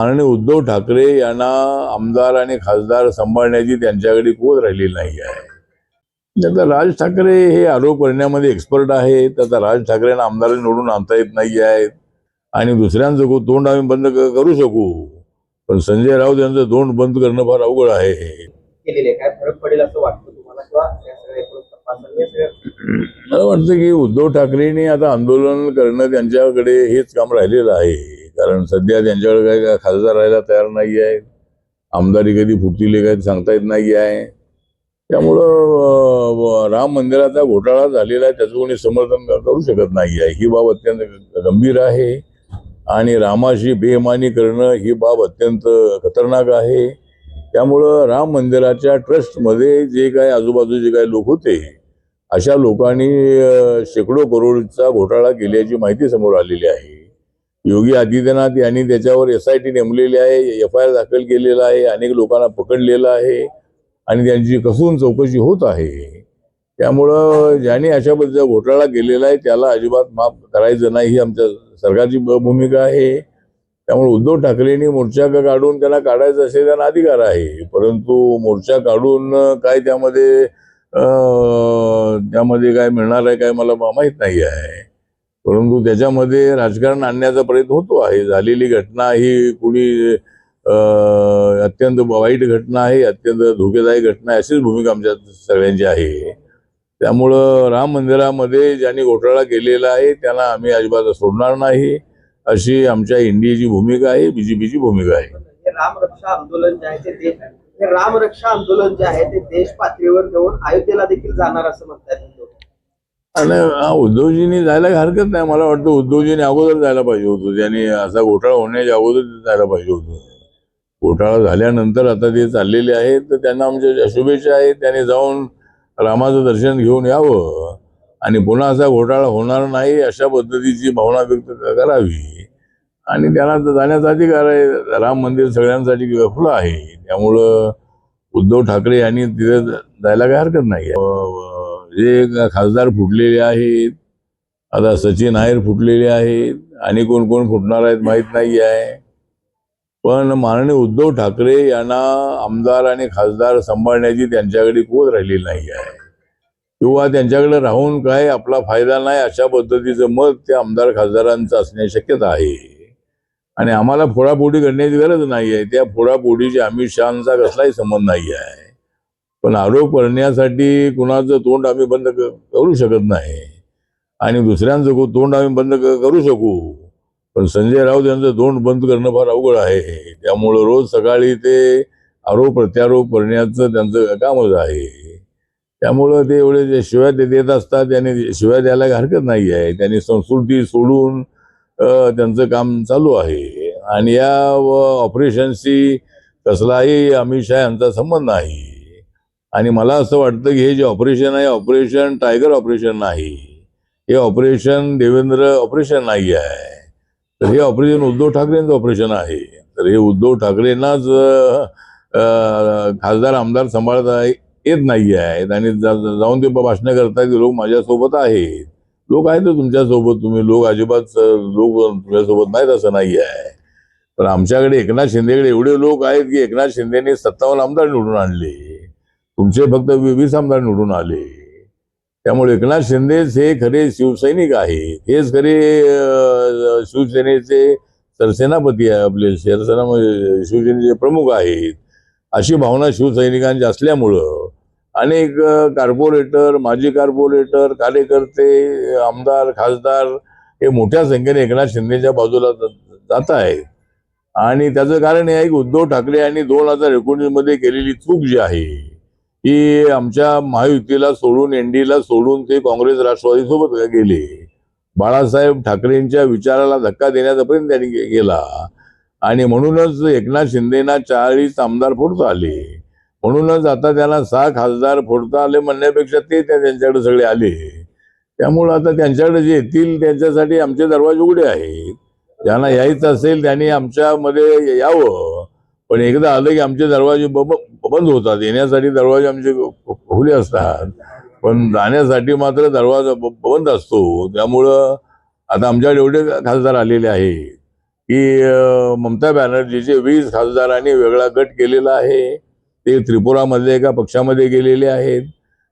माननीय उद्धव ठाकरे यांना आमदार आणि खासदार सांभाळण्याची त्यांच्याकडे कुवत राहिलेली नाही आहे. आता राज ठाकरे हे आरोप करण्यामध्ये एक्सपर्ट आहेत. आता राज ठाकरेंना आमदार निवडून आणता येत नाही आहेत आणि दुसऱ्यांचं तोंड आम्ही बंद करू शकू, पण संजय राऊत यांचं तोंड बंद करणं फार अवघड आहे. काय फरक पडेल असं वाटतं तुम्हाला किंवा मला वाटतं की उद्धव ठाकरेंनी आता आंदोलन करणं त्यांच्याकडे हेच काम राहिलेलं आहे. कारण सध्या त्यांच्याकडे काय खासदार राहायला तयार नाही आहे. आमदारी कधी फुटतील काय सांगता येत नाही आहे. त्यामुळं राम मंदिराचा घोटाळा झालेला आहे, त्याचं कोणी समर्थन करू शकत नाही आहे. ही बाब अत्यंत गंभीर आहे आणि रामाशी बेईमानी करणं ही बाब अत्यंत खतरनाक आहे. त्यामुळं राम मंदिराच्या ट्रस्टमध्ये जे काय आजूबाजूचे काही लोक होते, अशा लोकांनी शेकडो करोडचा घोटाळा केल्याची माहिती समोर आलेली आहे. योगी आदित्यनाथ यांनी त्याच्यावर SIT नेमलेली आहे, FIR दाखल केलेला आहे, अनेक लोकांना पकडलेलं आहे आणि त्यांची कसून चौकशी होत आहे. त्यामुळं ज्यांनी अशा पद्धतीचा घोटाळा केलेला आहे त्याला अजिबात माफ करायचं नाही, ही आमच्या सरकारची भूमिका आहे. त्यामुळे उद्धव ठाकरेंनी मोर्चा काढून त्यांना काढायचं असेल त्यांना अधिकार आहे, परंतु मोर्चा काढून काय त्यामध्ये काय मिळणार आहे काय मला माहीत नाही आहे. परंतु त्याच्यामध्ये राजकारण आणण्याचा प्रयत्न होतो आहे. झालेली घटना ही कुणी अत्यंत वाईट घटना आहे, अत्यंत धोकेदायक घटना आहे, अशीच भूमिका आमच्या सगळ्यांची आहे. त्यामुळं राम मंदिरामध्ये ज्यांनी घोटाळा केलेला आहे त्यांना आम्ही अजिबात सोडणार नाही, अशी आमच्या इंडियाची भूमिका आहे, BJPची भूमिका आहे. रामरक्षा आंदोलन जे आहे ते रामरक्षा आंदोलन जे आहे ते देश पातळीवर घेऊन अयोध्येला देखील जाणार असं म्हणतात. आणि उद्धवजींनी जायला हरकत नाही. मला वाटतं उद्धवजींनी अगोदर जायला पाहिजे होतं. त्यांनी असा घोटाळा होण्याच्या अगोदर जायला पाहिजे होतं. घोटाळा झाल्यानंतर आता ते चाललेले आहेत, तर त्यांना आमच्या शुभेच्छा आहेत. त्यांनी जाऊन रामाचं दर्शन घेऊन यावं आणि पुन्हा असा घोटाळा होणार नाही अशा पद्धतीची भावना व्यक्त करावी आणि त्यांना जाण्याचा अधिकार आहे. राम मंदिर सगळ्यांसाठी खुलं आहे. त्यामुळं उद्धव ठाकरे यांनी तिथे जायला काही हरकत नाही. जे खासदार फुटलेले आहेत, आता सचिन नायर फुटलेले आहेत आणि कोण कोण फुटणार आहेत माहीत नाही आहे. पण माननीय उद्धव ठाकरे यांना आमदार आणि खासदार सांभाळण्याची त्यांच्याकडे कुवत राहिलेली नाही आहे किंवा त्यांच्याकडे राहून काय आपला फायदा नाही अशा पद्धतीचं मत त्या आमदार खासदारांचं असण्याची शक्यता आहे. आणि आम्हाला फोडाफोडी करण्याची गरज नाही आहे. त्या फोडाफोडीची अमित शहांचा कसलाही संबंध नाही आहे. पण आरोप करण्यासाठी कुणाचं तोंड आम्ही बंद करू शकत नाही आणि दुसऱ्यांचं तोंड आम्ही बंद करू शकू, पण संजय राऊत यांचं तोंड बंद करणं फार अवघड आहे. त्यामुळं रोज सकाळी ते आरोप प्रत्यारोप करण्याचं त्यांचं कामच आहे. त्यामुळं ते एवढे शिव्या देत असतात, त्यांनी शिव्या द्यायला हरकत नाही आहे. त्यांनी संस्कृती सोडून त्यांचं काम चालू आहे आणि या ऑपरेशनशी कसलाही अमित शहा यांचा संबंध नाही. आणि मला असं वाटतं की हे जे ऑपरेशन आहे, ऑपरेशन टायगर ऑपरेशन नाही, हे ऑपरेशन देवेंद्र ऑपरेशन नाही आहे, तर हे ऑपरेशन उद्धव ठाकरेंचं ऑपरेशन आहे. तर हे उद्धव ठाकरेंनाच खासदार आमदार सांभाळता येत नाही आहेत आणि जाऊन ते भाषणं करतायत. लोक माझ्यासोबत आहेत, लोक आहेत तुमच्यासोबत, तुम्ही लोक अजिबात लोक तुमच्यासोबत नाहीत असं नाही आहे. पण आमच्याकडे एकनाथ शिंदेकडे एवढे लोक आहेत की एकनाथ शिंदेने 57 आमदार निवडून आणले, तुमचे फक्त 20 आमदार निवडून आले. त्यामुळे एकनाथ शिंदेच हे खरे शिवसैनिक आहेत, हेच खरे शिवसेनेचे सरसेनापती आहे, आपले शिवसेनेचे प्रमुख आहेत, अशी भावना शिवसैनिकांची असल्यामुळं अनेक कॉर्पोरेटर, माजी कॉर्पोरेटर, कार्यकर्ते, आमदार, खासदार हे मोठ्या संख्येने एकनाथ शिंदेच्या बाजूला जात आहेत. आणि त्याचं कारण हे आहे की उद्धव ठाकरे यांनी 2019 मध्ये केलेली चूक जी आहे की आमच्या महायुतीला सोडून, NDAला सोडून ते काँग्रेस राष्ट्रवादी सोबत गेले. बाळासाहेब ठाकरेंच्या विचाराला धक्का देण्याचा प्रयत्न त्यांनी केला आणि म्हणूनच एकनाथ शिंदेना 40 आमदार फोडता आले. म्हणूनच आता त्यांना 6 खासदार फोडता आले म्हणण्यापेक्षा ते त्यांच्याकडे सगळे आले. त्यामुळे आता त्यांच्याकडे जे येतील त्यांच्यासाठी आमचे दरवाजे उघडे आहेत. ज्यांना यायचं असेल त्यांनी आमच्यामध्ये यावं, पण एकदा आलं की आमचे दरवाजे बंद होतात. येण्यासाठी दरवाजे आमचे खुले असतात, पण जाण्यासाठी मात्र दरवाजा बंद असतो. त्यामुळं आता आमच्याकडे एवढे खासदार आलेले आहेत की ममता बॅनर्जीचे 20 खासदारांनी वेगळा गट केलेला आहे. ते त्रिपुरामधले एका पक्षामध्ये गेलेले आहेत.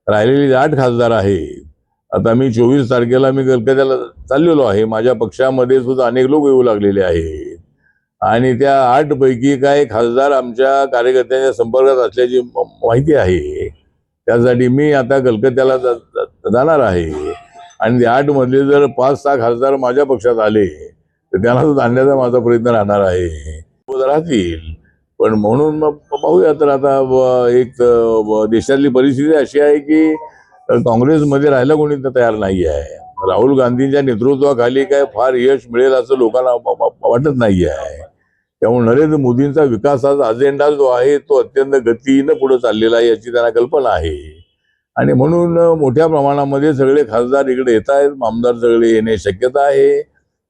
राहिलेले 8 खासदार आहेत. आता मी 24 तारखेला मी कलकत्त्याला चाललेलो आहे. माझ्या पक्षामध्ये सुद्धा अनेक लोक येऊ लागलेले आहेत आणि त्या 8 पैकी काही खासदार आमच्या कार्यकर्त्यांच्या संपर्कात असल्याची माहिती आहे. त्यासाठी मी आता कलकत्त्याला जाणार आहे आणि 8 मधले जर 5-6 खासदार माझ्या पक्षात आले तर त्यांना सुद्धा आणण्याचा माझा प्रयत्न राहणार आहे. राहतील पण म्हणून मग पाहूया. तर आता एक देशातली परिस्थिती अशी आहे की काँग्रेसमध्ये राहायला कोणी तयार नाही आहे. राहुल गांधींच्या नेतृत्वाखाली काय फार यश मिळेल असं लोकांना वाटत नाही आहे. त्यामुळे नरेंद्र मोदींचा विकासाचा अजेंडा जो आहे तो अत्यंत गतीनं पुढे चाललेला आहे याची त्यांना कल्पना आहे आणि म्हणून मोठ्या प्रमाणामध्ये सगळे खासदार इकडे येत आहेत. आमदार सगळे येणे शक्यता आहे.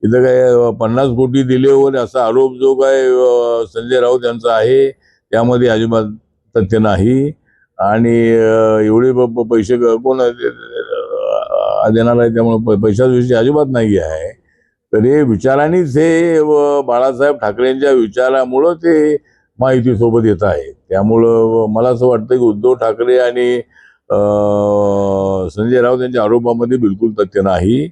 इथं काय 50 कोटी दिले वगैरे असा आरोप जो काय संजय राऊत यांचा आहे त्यामध्ये अजिबात तथ्य नाही आणि एवढे पैसे कोण देणार आहे त्यामुळे पैशाविषयी अजिबात नाही आहे. तर हे विचारांनीच हे बाळासाहेब ठाकरेंच्या विचारामुळं ते महायुतीसोबत येत आहे. त्यामुळं मला असं वाटतं की उद्धव ठाकरे आणि संजय राऊत यांच्या आरोपामध्ये बिलकुल तथ्य नाही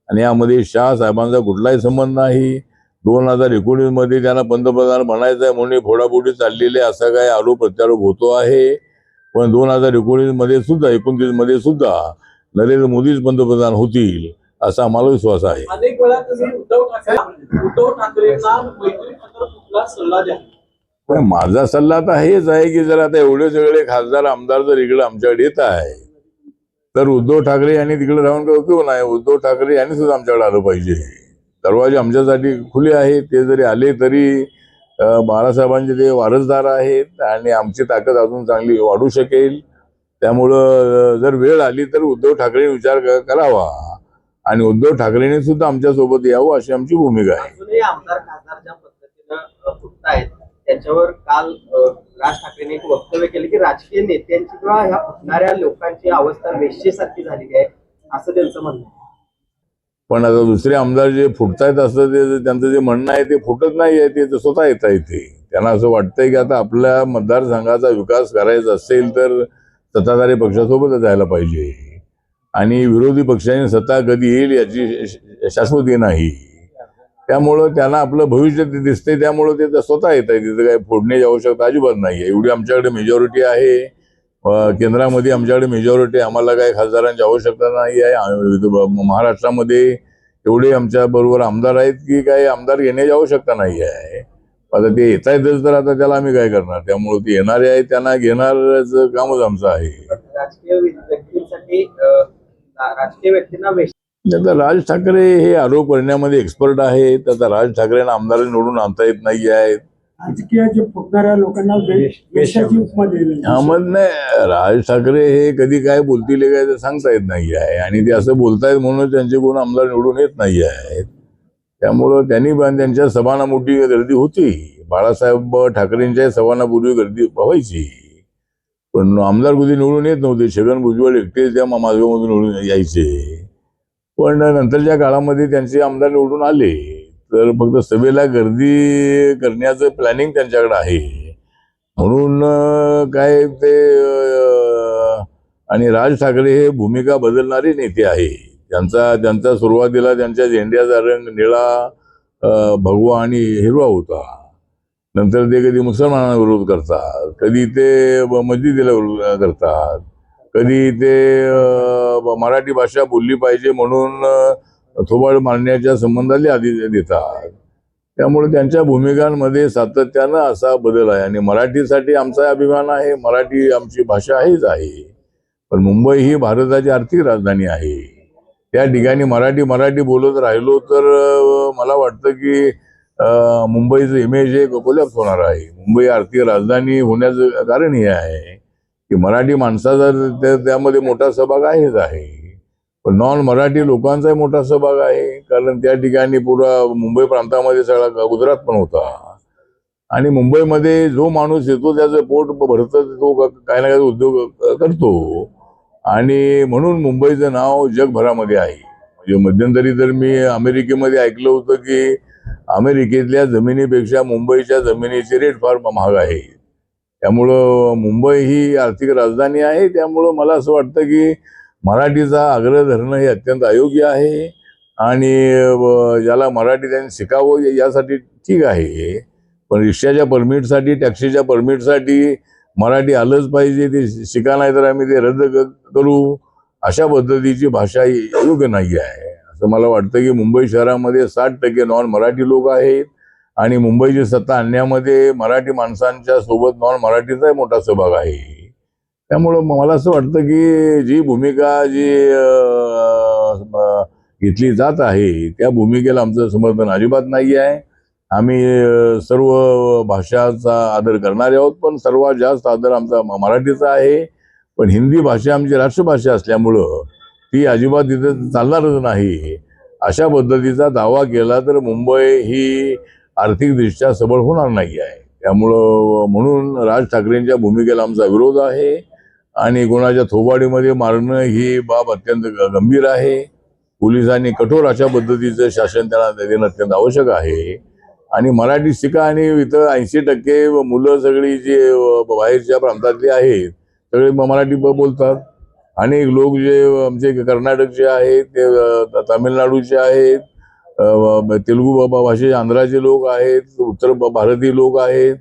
आणि यामध्ये शहा साहेबांचा कुठलाही संबंध नाही. 2019 मध्ये त्यांना पंतप्रधान बनायचं आहे म्हणून फोडाफोडी चाललेले असा काय आरोप प्रत्यारोप होतो आहे. पण 2019 मध्ये सुद्धा 29 मध्ये सुद्धा नरेंद्र मोदीच पंतप्रधान होतील असा आम्हाला विश्वास आहे. अनेक वेळा तुम्ही उद्धव ठाकरेंना मैत्रीपत्र कुठला सल्ला द्या? माझा सल्ला तर हेच आहे की जर आता एवढे सगळे खासदार आमदार जर इकडे आमच्याकडे येत आहे तर उद्धव ठाकरे यांनी तिकडे राहून काय उपयोग नाही. उद्धव ठाकरे यांनी सुद्धा आमच्याकडे आलं पाहिजे. दरवाजे आमच्यासाठी खुले आहेत. ते जरी आले तरी बाळासाहेबांचे ते वारसदार आहेत आणि आमची ताकद अजून चांगली वाढू शकेल. त्यामुळं जर वेळ आली तर उद्धव ठाकरे विचार करावा आणि उद्धव ठाकरेंनी सुद्धा आमच्या सोबत यावं अशी आमची भूमिका आहे. अजूनही आमदार खासदार ज्या पद्धतीनं फुटतायत त्याच्यावर काल राज ठाकरेंनी एक वक्तव्य केले की राजकीय नेत्यांची किंवा ह्या फुटणाऱ्या लोकांची अवस्था वेश्येसारखी झालेली आहे असं त्यांचं म्हणणं आहे. पण आता दुसरे आमदार जे फुटतायत असं ते त्यांचं जे म्हणणं आहे ते फुटत नाही आहे. ते स्वतः येत आहे. ते त्यांना असं वाटतंय की आता आपल्या मतदारसंघाचा विकास करायचा असेल तर सत्ताधारी पक्षासोबतच जायला पाहिजे आणि विरोधी पक्षाने सत्ता कधी येईल याची शाश्वती नाही. त्यामुळं त्यांना आपलं भविष्य ते दिसतंय. त्यामुळं ते स्वतः येत आहे. तिथं काही फोडण्याची आवश्यकता अजिबात नाही आहे. एवढी आमच्याकडे मेजॉरिटी आहे. केंद्रामध्ये आमच्याकडे मेजॉरिटी. आम्हाला काही खासदारांची आवश्यकता नाही आहे. महाराष्ट्रामध्ये एवढे आमच्या बरोबर आमदार आहेत की काही आमदार घेण्याची आवश्यकता नाही आहे. आता ते येत आहेतच तर आता त्याला आम्ही काय करणार. त्यामुळे ते येणारे आहेत त्यांना घेणारच कामच आमचं आहे. राजकीय व्यक्तींसाठी राजकीय व्यक्तींना आता राज ठाकरे हे आरोप करण्यामध्ये एक्सपर्ट आहेत. आता राज ठाकरेंना आमदार निवडून आणता येत नाही आहेत. राजकीय जे फुटणाऱ्या लोकांना वेश्याची उपमा दिली. नाही, राज ठाकरे हे कधी काय बोलतील काय ते सांगता येत नाही आहे आणि ते असं बोलतायत म्हणून त्यांचे कोण आमदार निवडून येत नाही आहेत. त्यामुळं त्यांनी त्यांच्या सभांना मोठी गर्दी होती. बाळासाहेब ठाकरेंच्या सभांनापूर्वी गर्दी व्हायची पण आमदार कधी निवडून येत नव्हते. छगन भुजबळ एकटेच त्या माजगावमधून निवडून यायचे. पण नंतरच्या काळामध्ये त्यांचे आमदार निवडून आले तर फक्त सभेला गर्दी करण्याचं प्लॅनिंग त्यांच्याकडे आहे म्हणून काय ते आणि राज ठाकरे हे भूमिका बदलणारे नेते आहे. त्यांचा सुरुवातीला त्यांच्या झेंड्याचा रंग निळा, भगवा आणि हिरवा होता. नंतर ते कधी मुसलमानांना विरोध करतात, कधी ते मस्जिदीला विरोध करतात, कधी ते मराठी भाषा बोलली पाहिजे म्हणून थोबाड मारण्याच्या संबंधाला आधी देतात. त्यामुळे त्यांच्या भूमिकांमध्ये सातत्यानं असा बदल आहे आणि मराठीसाठी आमचा अभिमान आहे. मराठी आमची भाषा आहेच आहे. पण मुंबई ही भारताची आर्थिक राजधानी आहे. त्या ठिकाणी मराठी बोलत राहिलो तर मला वाटतं की मुंबईचं इमेज हे कोलॅप्स होणार आहे. मुंबई आर्थिक राजधानी होण्याचं कारण हे आहे की मराठी माणसाचा त्यामध्ये मोठा सहभाग आहेच आहे. पण नॉन मराठी लोकांचाही मोठा सहभाग आहे कारण त्या ठिकाणी पुरा मुंबई प्रांतामध्ये सगळा गुजरात पण होता आणि मुंबईमध्ये जो माणूस येतो त्याचं पोट भरतं तो काही ना काही उद्योग करतो आणि म्हणून मुंबईचं नाव जगभरामध्ये आहे. म्हणजे मध्यंतरी तर मी अमेरिकेमध्ये ऐकलं होतं की अमेरिकेतल्या जमिनीपेक्षा मुंबईच्या जमिनीचे रेट फार महाग आहे. त्यामुळं मुंबई ही आर्थिक राजधानी आहे. त्यामुळं मला असं वाटतं की मराठीचा आग्रह धरणं हे अत्यंत अयोग्य आहे. आणि ज्याला मराठी त्यांनी शिकावं यासाठी ठीक आहे, पण रिक्षाच्या परमिटसाठी, टॅक्सीच्या परमिटसाठी मराठी आलंच पाहिजे, ते शिका नाही तर आम्ही ते रद्द करू, अशा पद्धतीची भाषा ही योग्य नाही आहे असं मला वाटतं. की मुंबई शहरामध्ये 60% नॉन मराठी लोक आहेत आणि मुंबईची सत्ता आणण्यामध्ये मराठी माणसांच्या सोबत नॉन मराठीचाही मोठा सहभाग आहे. त्यामुळं मला असं वाटतं की जी भूमिका घेतली जात आहे त्या भूमिकेला आमचं समर्थन अजिबात नाही आहे. आम्ही सर्व भाषाचा आदर करणारे आहोत, पण सर्वात जास्त आदर आमचा मराठीचा आहे. पण हिंदी भाषा आमची राष्ट्रभाषा असल्यामुळं ती अजिबात तिथे चालणारच नाही. अशा पद्धतीचा दावा केला तर मुंबई ही आर्थिकदृष्ट्या सबळ होणार नाही आहे. त्यामुळं म्हणून राज ठाकरेंच्या भूमिकेला आमचा विरोध आहे आणि कोणाच्या थोबाडीमध्ये मारणं ही बाब अत्यंत गंभीर आहे. पोलिसांनी कठोर अशा पद्धतीचं शासन त्यांना देणं अत्यंत आवश्यक आहे. आणि मराठी शिका आणि इथं 80% मुलं सगळी जे बाहेरच्या प्रांतातली आहेत सगळे मराठी बोलतात. अनेक लोक जे आमचे कर्नाटकचे आहेत, ते तामिळनाडूचे आहेत, तेलुगू भाषेचे आंध्राचे लोक आहेत, उत्तर भारतीय लोक आहेत,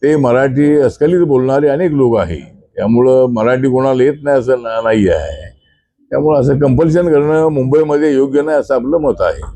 ते मराठी अस्खलित बोलणारे अनेक लोक आहेत. त्यामुळं मराठी कोणाला येत नाही असं नाही आहे. त्यामुळं असं कंपल्शन करणं मुंबईमध्ये योग्य नाही असं आपलं मत आहे.